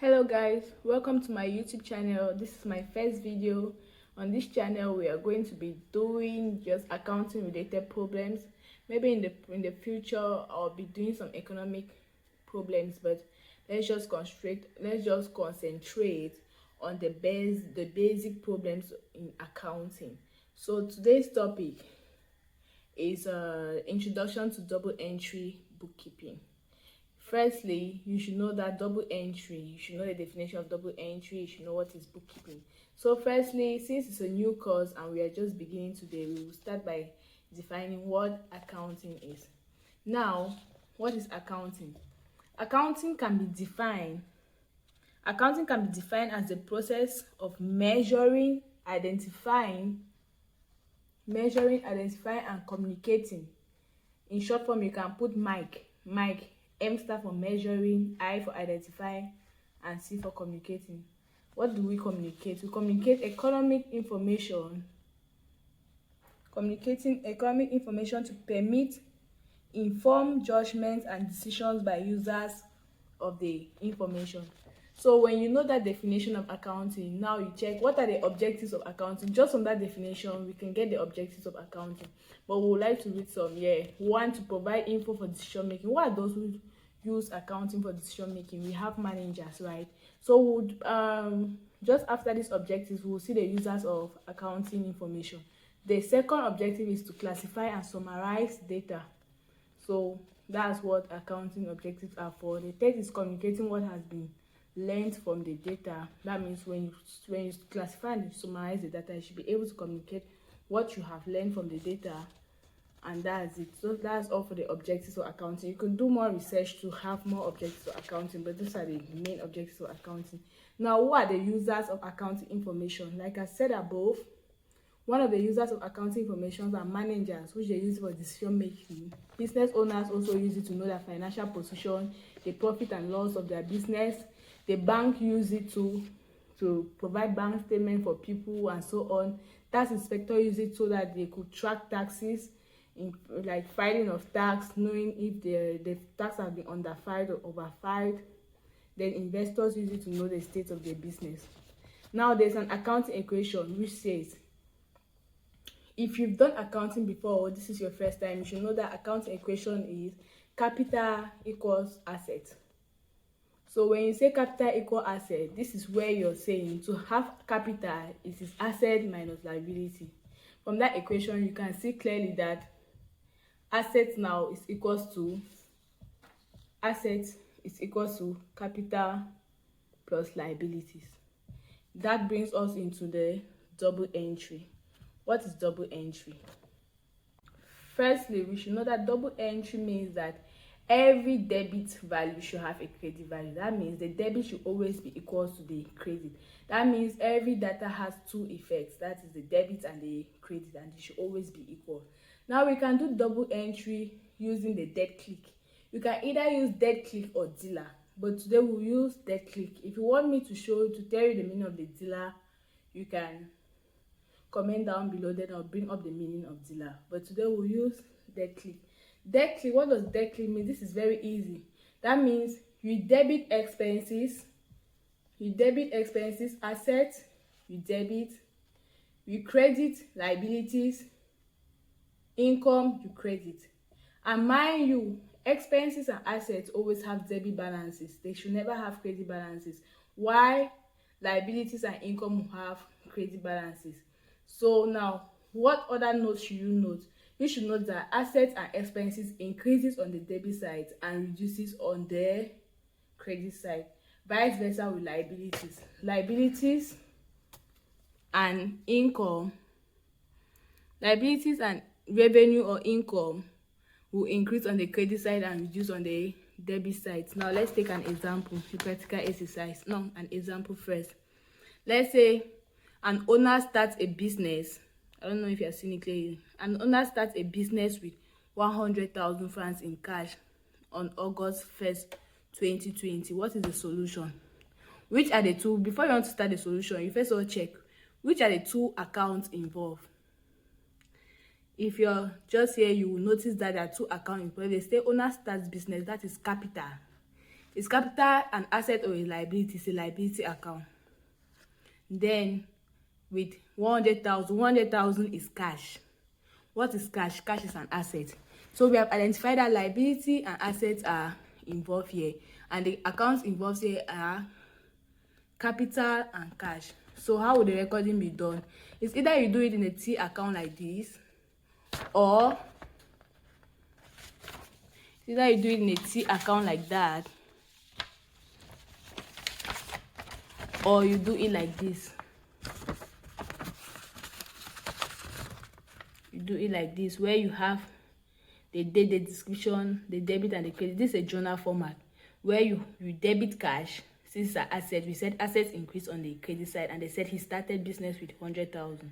Hello guys, welcome to my YouTube channel. This is my first video. On this channel we are going to be doing just accounting related problems. Maybe in the future I'll be doing some economic problems, but let's just concentrate on the basic problems in accounting. So today's topic is introduction to double entry bookkeeping. Firstly, you should know that double entry, you should know the definition of double entry, you should know what is bookkeeping. So firstly, since it's a new course and we are just beginning today, we will start by defining what accounting is. Now, what is accounting? Accounting can be defined as the process of measuring, identifying and communicating. In short form, you can put Mike. M stands for measuring, I for identifying, and C for communicating. What do we communicate? We communicate economic information. Communicating economic information to permit informed judgments and decisions by users of the information. So when you know that definition of accounting, now you check what are the objectives of accounting. Just from that definition, we can get the objectives of accounting. But we would like to read some here. One, to provide info for decision making. What are those who use accounting for decision making? We have managers, right? So would just after these objectives, we will see the users of accounting information. The second objective is to classify and summarize data. So that's what accounting objectives are for. The third is communicating what has been learned from the data. That means when you classify and summarize the data, you should be able to communicate what you have learned from the data, and that's it. So that's all for the objectives of accounting. You can do more research to have more objectives of accounting, but these are the main objectives of accounting. Now, who are the users of accounting information? Like I said above, one of the users of accounting information are managers, which they use for decision making. Business owners also use it to know their financial position, the profit and loss of their business. The bank use it to provide bank statement for people and so on. Tax inspector use it so that they could track taxes, in like filing of tax, knowing if the tax has been underfiled or overfiled. Then investors use it to know the state of their business. Now there's an accounting equation which says, if you've done accounting before or this is your first time, you should know that accounting equation is capital equals asset. So when you say capital equal asset, this is where you're saying to have capital, it is asset minus liability. From that equation, you can see clearly that asset now is equals to capital plus liabilities. That brings us into the double entry. What is double entry? Firstly, we should know that double entry means that every debit value should have a credit value. That means the debit should always be equal to the credit. That means every data has two effects, that is the debit and the credit, and it should always be equal. Now we can do double entry using the dead click. You can either use dead click or dealer, but today we'll use dead click. If you want me to tell you the meaning of the dealer, you can comment down below, then I'll bring up the meaning of dealer. But today we'll use dead click. Dead click, what does dead click mean? This is very easy. That means you debit expenses, assets, you credit liabilities, income, you credit. And mind you, expenses and assets always have debit balances. They should never have credit balances. Why liabilities and income have credit balances? So now, what other notes should you note? You should note that assets and expenses increases on the debit side and reduces on the credit side. Vice versa with liabilities. Liabilities and revenue or income will increase on the credit side and reduce on the debit side. Now let's take an example, a practical exercise. No, an example first. Let's say an owner starts a business. I don't know if you are seeing it clearly. An owner starts a business with 100,000 francs in cash on August 1st, 2020. What is the solution? Which are the two? Before you want to start the solution, you first of all check which are the two accounts involved. If you're just here, you will notice that there are two accounts involved. They say owner starts business, that is capital. Is capital an asset or a liability? It's a liability account. Then with 100,000 is cash. What is cash? Cash is an asset. So we have identified that liability and assets are involved here, and the accounts involved here are capital and cash. So how will the recording be done? It's either you do it in a T account like this, or you do it in a T account like that, or you do it like this. You do it like this, where you have the date, the description, the debit and the credit. This is a journal format where you debit cash. Since it's an asset, we said assets increase on the credit side, and they said he started business with 100,000.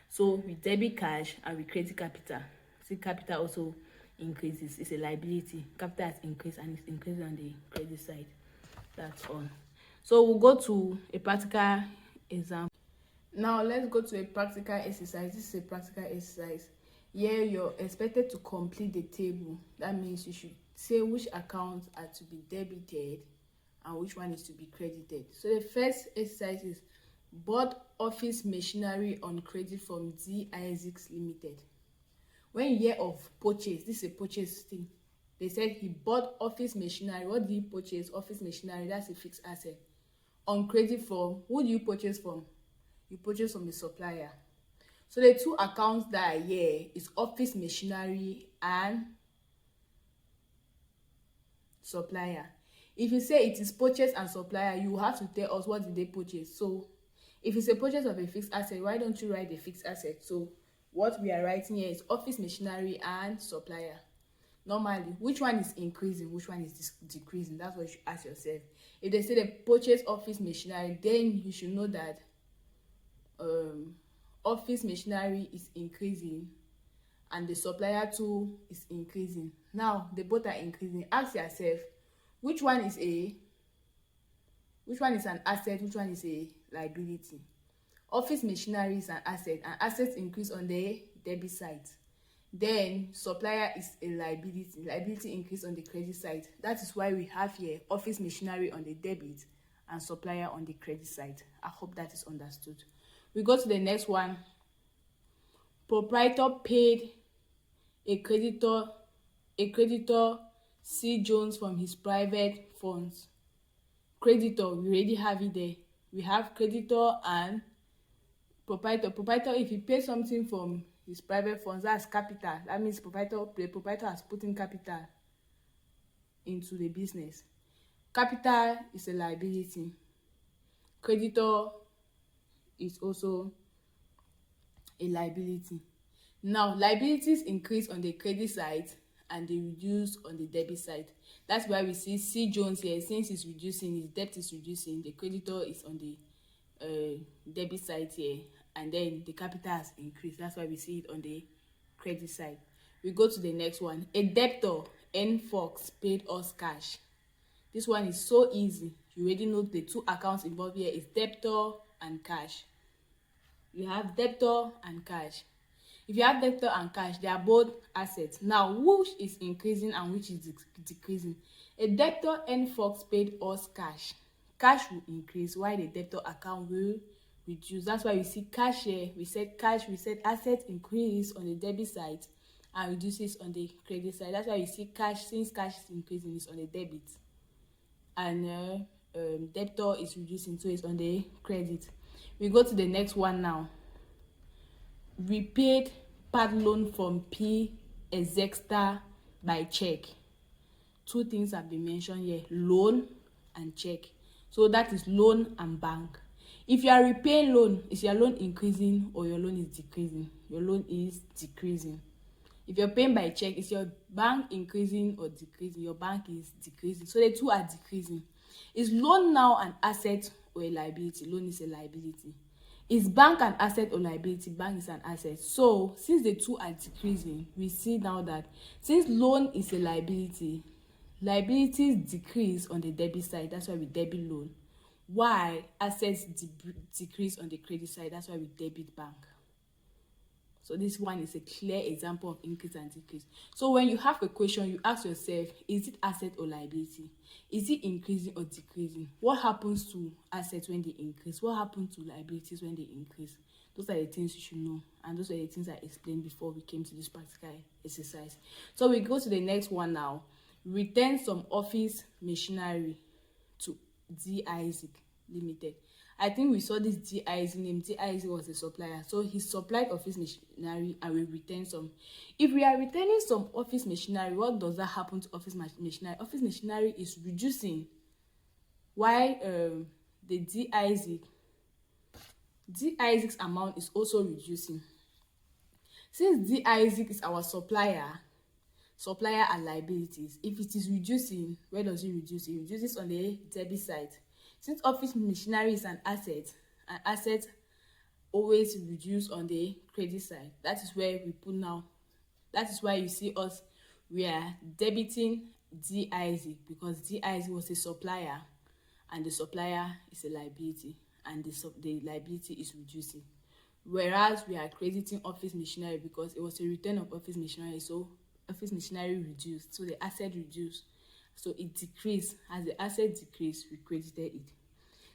So we debit cash and we credit capital. See, capital also increases. It's a liability. Capital has increased and it's increasing on the credit side. That's all. So we'll go to a practical example. Now let's go to a practical exercise. This is a practical exercise. Here you're expected to complete the table. That means you should say which accounts are to be debited and which one is to be credited. So the first exercise is bought office machinery on credit from D Isaacs Limited. When you hear of purchase, this is a purchase thing. They said he bought office machinery. What did he purchase? Office machinery. That's a fixed asset. On credit from, who do you purchase from? You purchase from the supplier. So the two accounts that are here is office machinery and supplier. If you say it is purchase and supplier, you have to tell us what did they purchase. So if it's a purchase of a fixed asset, why don't you write the fixed asset? So what we are writing here is office machinery and supplier. Normally, which one is increasing, which one is decreasing? That's what you should ask yourself. If they say they purchase office machinery, then you should know that office machinery is increasing and the supplier too is increasing. Now they both are increasing. Ask yourself, which one is an asset, which one is a liability? Office machinery is an asset, and assets increase on the debit side. Then supplier is a liability. Liability increase on the credit side. That is why we have here office machinery on the debit and supplier on the credit side. I hope that is understood. We go to the next one. Proprietor paid a creditor C. Jones from his private funds. Creditor, we already have it there. We have creditor and proprietor. Proprietor, if he pays something from his private funds, that's capital. That means the proprietor has put in capital into the business. Capital is a liability. Creditor is also a liability. Now liabilities increase on the credit side and they reduce on the debit side. That's why we see C. Jones here. Since he's reducing, his debt is reducing, the creditor is on the debit side here, and then the capital has increased. That's why we see it on the credit side. We go to the next one. A debtor N. Fox paid us cash. This one is so easy. You already know the two accounts involved here is debtor and cash. You have debtor and cash. If you have debtor and cash, they are both assets. Now, which is increasing and which is decreasing? A debtor N. Fox paid us cash. Cash will increase while the debtor account will reduce. That's why we see cash here. We said cash, we said assets increase on the debit side and reduces on the credit side. That's why you see cash, since cash is increasing, is on the debit. And debtor is reducing, so it's on the credit. We go to the next one now. We paid part loan from P. Exeter by check. Two things have been mentioned here, loan and check. So that is loan and bank. If you are repaying loan, is your loan increasing or your loan is decreasing? Your loan is decreasing. If you're paying by check, is your bank increasing or decreasing? Your bank is decreasing. So the two are decreasing. Is loan now an asset or a liability? Loan is a liability. Is bank an asset or liability? Bank is an asset. So since the two are decreasing, we see now that since loan is a liability, liabilities decrease on the debit side. That's why we debit loan. While assets decrease on the credit side. That's why we debit bank. So this one is a clear example of increase and decrease. So when you have a question, you ask yourself, is it asset or liability? Is it increasing or decreasing? What happens to assets when they increase? What happens to liabilities when they increase? Those are the things you should know, and those are the things I explained before we came to this practical exercise. So we go to the next one now. Return some office machinery to DIZ Limited. I think we saw this DIZ name. DIZ was a supplier, so he supplied office machinery and we returned some. If we are returning some office machinery, what does that happen to office machinery? Office machinery is reducing, while the DIZ's amount is also reducing. Since DIZ is our supplier and liabilities, if it is reducing, where does it reduce? It reduces on the debit side. Since office machinery is an asset always reduce on the credit side. That is where we put now. That is why you see us, we are debiting DIZ, because DIZ was a supplier and the supplier is a liability, and the liability is reducing. Whereas we are crediting office machinery because it was a return of office machinery, so office machinery reduced, so the asset reduced, so it decreased. As the asset decreased, we credited it.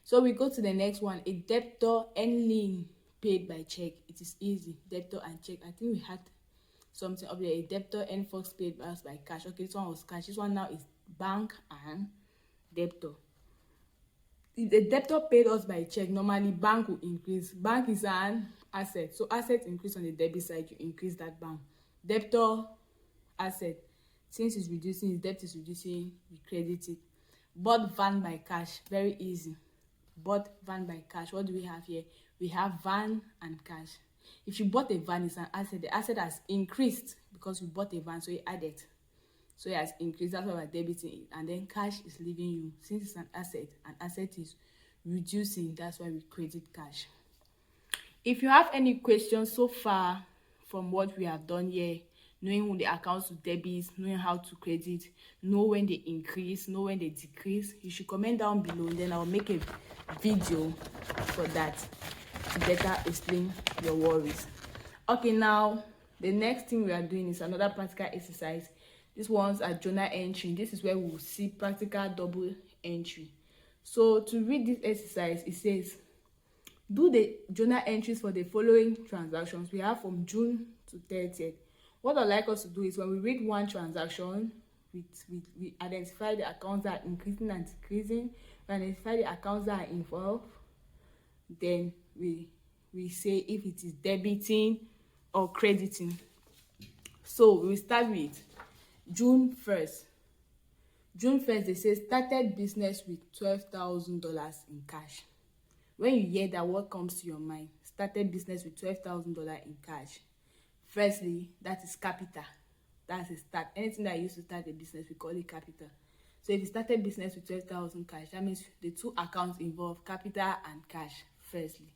So we go to the next one. A debtor and lien paid by check. It is easy. Debtor and check. I think we had something up there. A debtor and folks paid us by cash. Okay, this one was cash. This one now is bank and debtor. If the debtor paid us by check, normally bank will increase. Bank is an asset, so asset increase on the debit side, you increase that bank. Debtor, asset, since it's reducing, his debt is reducing, we credit it. Bought van by cash, very easy. Bought van by cash. What do we have here? We have van and cash. If you bought a van, it's an asset. The asset has increased because you bought a van, so you added. So it has increased, that's why we're debiting it. And then cash is leaving you. Since it's an asset is reducing, that's why we credit cash. If you have any questions so far from what we have done here, knowing the accounts to debit, knowing how to credit, know when they increase, know when they decrease, you should comment down below, and then I'll make a video for that to better explain your worries. Okay, now the next thing we are doing is another practical exercise. These ones are journal entry. This is where we will see practical double entry. So to read this exercise, it says, do the journal entries for the following transactions. We have from June to 30th. What I'd like us to do is, when we read one transaction, we identify the accounts that are increasing and decreasing. We identify the accounts that are involved. Then we say if it is debiting or crediting. So we will start with June 1st. June 1st, they say started business with $12,000 in cash. When you hear that, what comes to your mind? Started business with $12,000 in cash. Firstly, that is capital. That's a start. Anything that you use to start a business, we call it capital. So if you started business with 12,000 cash, that means the two accounts involve capital and cash. Firstly,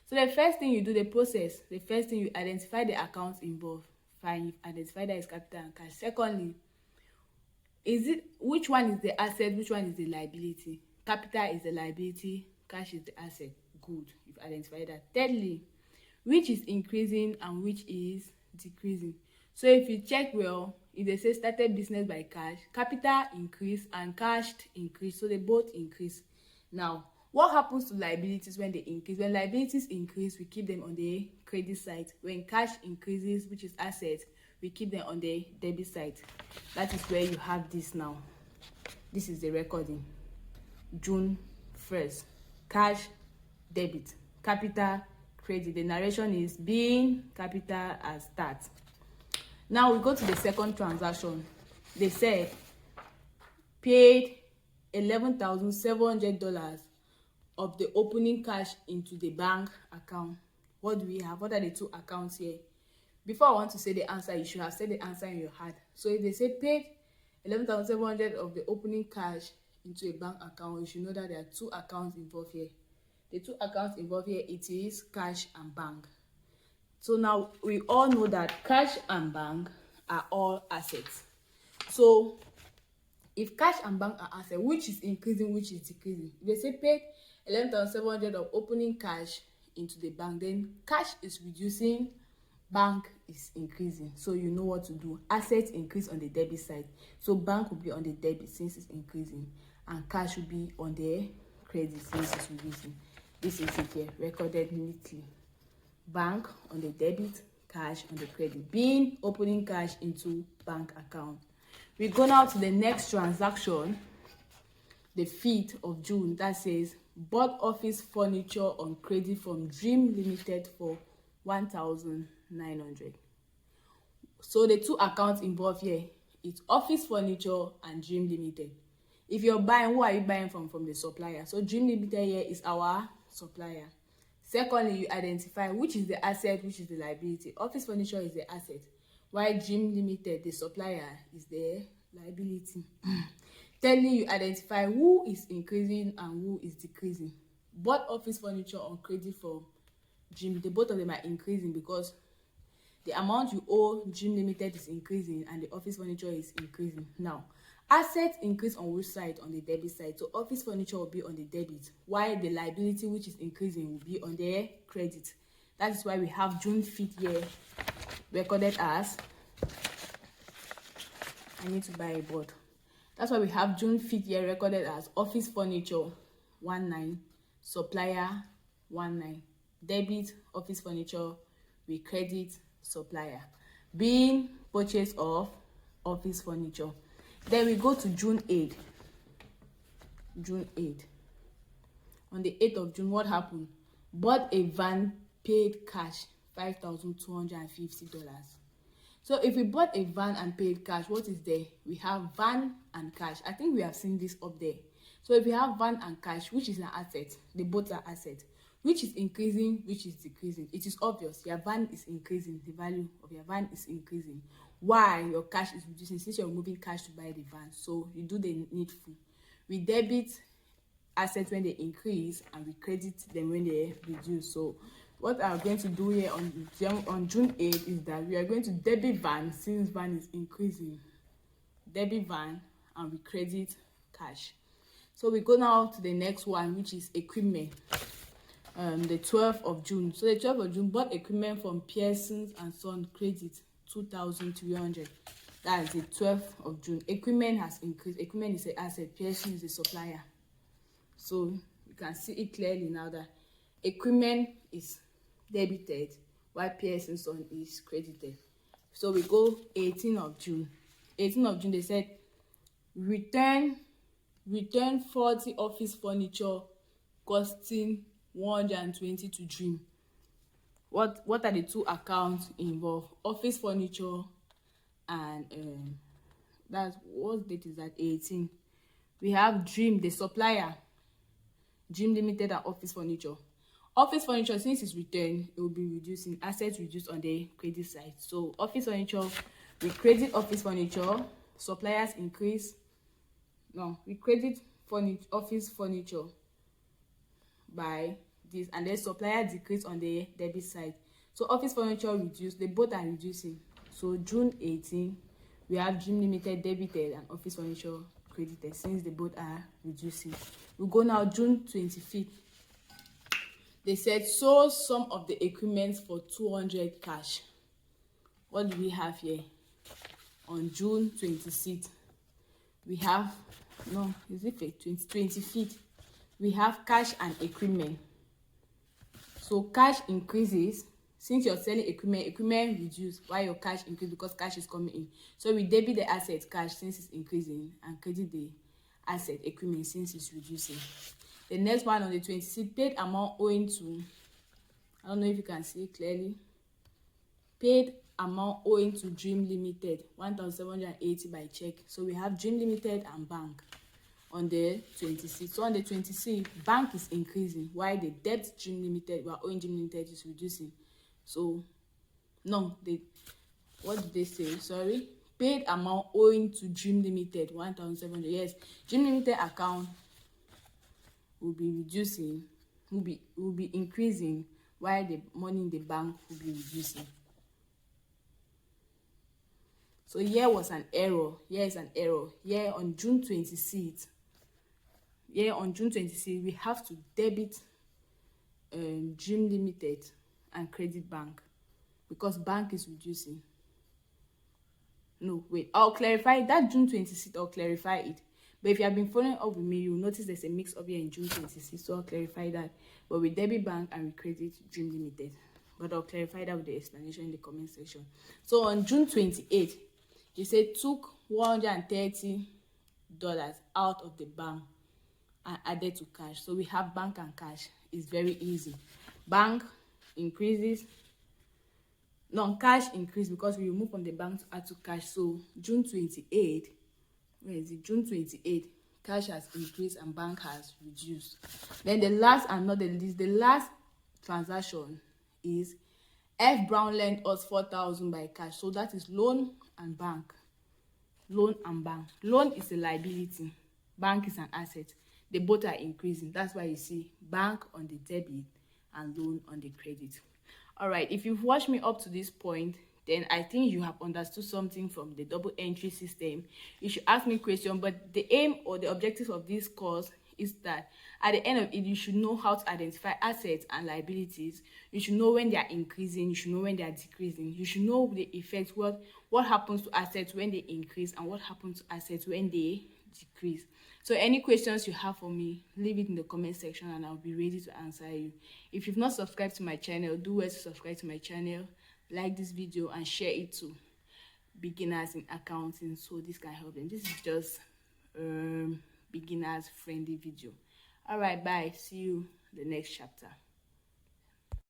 so the first thing you do, the process, the first thing you identify the accounts involved. Fine, you identify that is capital and cash. Secondly, which one is the asset, which one is the liability? Capital is the liability, cash is the asset. Good, you've identified that. Thirdly, which is increasing and which is decreasing? So if you check well, if they say started business by cash, capital increase and cash increase, so they both increase. Now, what happens to liabilities when they increase? When liabilities increase, we keep them on the credit side. When cash increases, which is assets, we keep them on the debit side. That is where you have this now. This is the recording. June 1st, cash, debit, capital, credit. The narration is being capital as start. Now we go to the second transaction. They said paid $11,700 of the opening cash into the bank account. What do we have? What are the two accounts here? Before I want to say the answer, you should have said the answer in your heart. So if they say paid 11,700 of the opening cash into a bank account, you should know that there are two accounts involved here. The two accounts involved here, it is cash and bank. So now we all know that cash and bank are all assets. So if cash and bank are assets, which is increasing, which is decreasing? If they say paid 11,700 of opening cash into the bank, then cash is reducing bank is increasing, so you know what to do. Assets increase on the debit side, so bank will be on the debit since it's increasing, and cash will be on the credit since it's reducing. This is it here, recorded neatly. Bank on the debit, cash on the credit, being opening cash into bank account. We go now to the next transaction, the 5th of June. That says bought office furniture on credit from Dream Limited for 1,900. So the two accounts involved here is office furniture and Dream Limited. If you're buying, who are you buying from? From the supplier. So Dream Limited here is our supplier. Secondly, you identify which is the asset, which is the liability. Office furniture is the asset, while Dream Limited, the supplier, is the liability. Thirdly, you identify who is increasing and who is decreasing. Bought office furniture on credit from Dream, both of them are increasing because the amount you owe Dream Limited is increasing and the office furniture is increasing. Now, assets increase on which side? On the debit side. So office furniture will be on the debit, while the liability, which is increasing, will be on the credit. That is why we have June 5th here recorded as, I need to buy a board. That's why we have June 5th here recorded as office furniture 19, supplier 19, debit office furniture, we credit supplier, being purchase of office furniture. Then we go to June 8th. June 8th. On the 8th of June, what happened? Bought a van, paid cash $5,250. So if we bought a van and paid cash, what is there? We have van and cash. I think we have seen this up there. So if we have van and cash, which is an asset, they both are assets. Which is increasing, which is decreasing? It is obvious. Your van is increasing. The value of your van is increasing. Why? Your cash is reducing since you're moving cash to buy the van. So you do the needful. We debit assets when they increase and we credit them when they reduce. So what I'm going to do here on June 8th is that we are going to debit van since van is increasing. Debit van and we credit cash. So we go now to the next one, which is equipment. The 12th of June. So the 12th of June, bought equipment from Pearsons and Son, credit 2,300. That is the 12th of June. Equipment has increased. Equipment is an asset. Pearson is a supplier. So you can see it clearly now that equipment is debited while Pearson Son is credited. So we go 18th of June. 18th of June, they said return 40 office furniture costing 120 to Dream. What are the two accounts involved? Office furniture and that's what date is that? 18. We have Dream, the supplier, Dream Limited and office furniture. Office furniture, since it's returned, it will be reducing. Assets reduced on the credit side. So office furniture, we credit office furniture. Suppliers increase. No, we credit office furniture by this, and then supplier decrease on the debit side. So office furniture reduced. They both are reducing. So June 18, we have Dream Limited debited and office furniture credited since they both are reducing. We go now June 25th. They said sold some of the equipment for 200 cash. What do we have here? On June 26th, we have, no, is it 25th? We have cash and equipment. So cash increases. Since you're selling equipment reduce while your cash increase because cash is coming in. So we debit the asset cash since it's increasing and credit the asset equipment since it's reducing. The next one on the 26th, paid amount owing to, I don't know if you can see it clearly. Paid amount owing to Dream Limited, 1,780 by check. So we have Dream Limited and bank on the 26th. So on the 26th, bank is increasing while the debt Dream Limited, we are owing Dream Limited, is reducing. So no, what did they say? Sorry, paid amount owing to Dream Limited, 1,700. Yes, Dream Limited account will be reducing, will be increasing, while the money in the bank will be reducing. So here was an error. Here is an error. Here on June 26th. Here on June 26th, we have to debit Dream Limited and credit bank. because bank is reducing. No, wait, I'll clarify that June 26th. I'll clarify it. But if you have been following up with me, you'll notice there's a mix up here in June 26th, so I'll clarify that. But with debit bank and with credit Dream Limited. But I'll clarify that with the explanation in the comment section. So on June 28th, he said took $130 out of the bank and added to cash. So we have bank and cash. It's very easy. Bank increases. No, cash increase because we remove from the bank to add to cash. So June 28th, where is it? June 28th, cash has increased and bank has reduced. Then the last and not the least, the last transaction is F Brown lent us 4,000 by cash. So that is loan and bank. Loan and bank. Loan is a liability. Bank is an asset. They both are increasing. That's why you see bank on the debit and loan on the credit. All right, if you've watched me up to this point, then I think you have understood something from the double entry system. You should ask me questions, but the aim or the objective of this course is that at the end of it, you should know how to identify assets and liabilities. You should know when they are increasing. You should know when they are decreasing. You should know the effect, what happens to assets when they increase and what happens to assets when they decrease. So any questions you have for me, leave it in the comment section and I'll be ready to answer you. If you've not subscribed to my channel, do well to subscribe to my channel, like this video and share it to beginners in accounting so this can help them. This is just beginners friendly video. All right, bye. See you in the next chapter.